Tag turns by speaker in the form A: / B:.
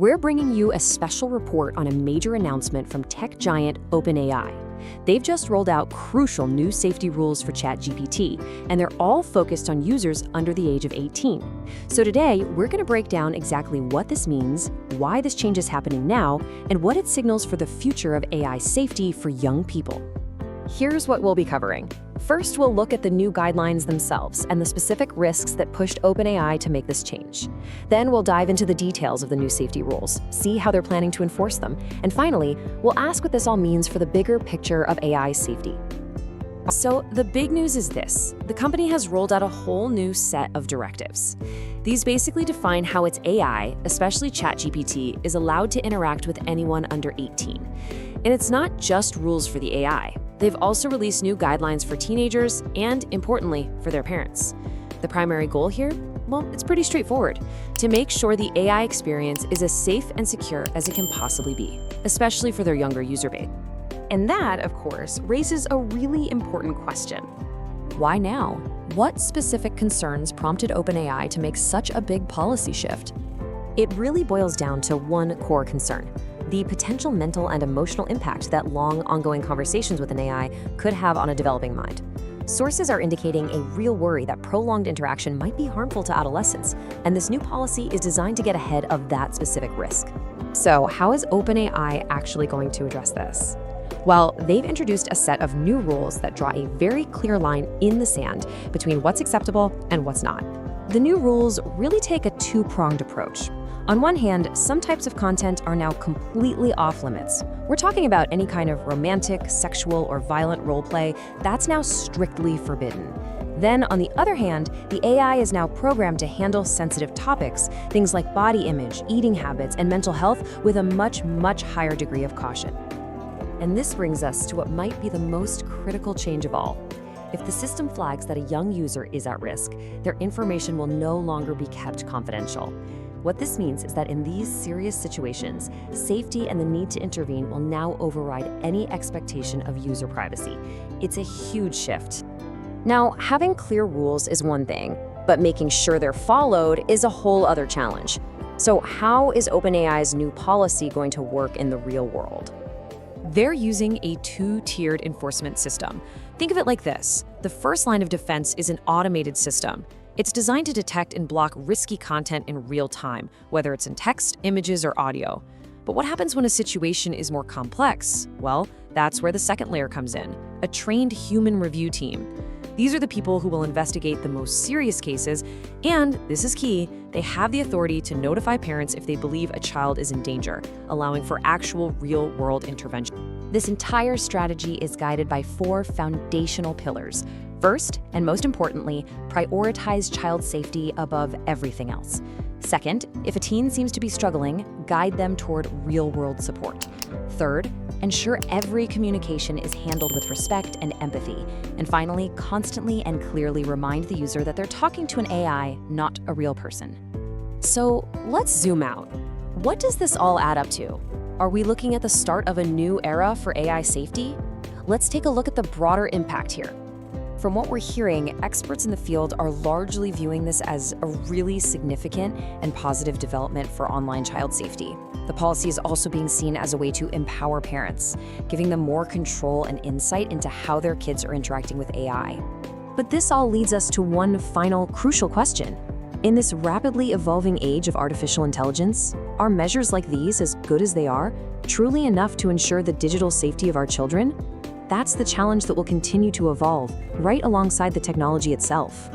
A: we're bringing you a special report on a major announcement from tech giant OpenAI. They've just rolled out crucial new safety rules for ChatGPT, and they're all focused on users under the age of 18. So today, we're going to break down exactly what this means, why this change is happening now, and what it signals for the future of AI safety for young people. Here's what we'll be covering. First, we'll look at the new guidelines themselves and the specific risks that pushed OpenAI to make this change. Then we'll dive into the details of the new safety rules, see how they're planning to enforce them, and finally, we'll ask what this all means for the bigger picture of AI safety. So the big news is this: the company has rolled out a whole new set of directives. These basically define how its AI, especially ChatGPT, is allowed to interact with anyone under 18. And it's not just rules for the AI. They've also released new guidelines for teenagers and, importantly, for their parents. The primary goal here? Well, it's pretty straightforward: to make sure the AI experience is as safe and secure as it can possibly be, especially for their younger user base. And that, of course, raises a really important question. Why now? What specific concerns prompted OpenAI to make such a big policy shift? It really boils down to one core concern: the potential mental and emotional impact that long, ongoing conversations with an AI could have on a developing mind. Sources are indicating a real worry that prolonged interaction might be harmful to adolescents, and this new policy is designed to get ahead of that specific risk. So, how is OpenAI actually going to address this? Well, they've introduced a set of new rules that draw a very clear line in the sand between what's acceptable and what's not. The new rules really take a two-pronged approach. On one hand, some types of content are now completely off limits. We're talking about any kind of romantic, sexual, or violent roleplay that's now strictly forbidden. Then, on the other hand, the AI is now programmed to handle sensitive topics, things like body image, eating habits, and mental health, with a much higher degree of caution. And this brings us to what might be the most critical change of all. If the system flags that a young user is at risk, their information will no longer be kept confidential. What this means is that in these serious situations, safety and the need to intervene will now override any expectation of user privacy. It's a huge shift. Now, having clear rules is one thing, but making sure they're followed is a whole other challenge. So how is OpenAI's new policy going to work in the real world? They're using a two-tiered enforcement system. Think of it like this: the first line of defense is an automated system. It's designed to detect and block risky content in real time, whether it's in text, images, or audio. But what happens when a situation is more complex? Well, that's where the second layer comes in: a trained human review team. These are the people who will investigate the most serious cases, and, this is key, they have the authority to notify parents if they believe a child is in danger, allowing for actual real-world intervention. This entire strategy is guided by four foundational pillars. First, and most importantly, prioritize child safety above everything else. Second, if a teen seems to be struggling, guide them toward real-world support. Third, ensure every communication is handled with respect and empathy. And finally, constantly and clearly remind the user that they're talking to an AI, not a real person. So let's zoom out. What does this all add up to? Are we looking at the start of a new era for AI safety? Let's take a look at the broader impact here. From what we're hearing, experts in the field are largely viewing this as a really significant and positive development for online child safety. The policy is also being seen as a way to empower parents, giving them more control and insight into how their kids are interacting with AI. But this all leads us to one final crucial question. In this rapidly evolving age of artificial intelligence, are measures like these, as good as they are, truly enough to ensure the digital safety of our children? That's the challenge that will continue to evolve, right alongside the technology itself.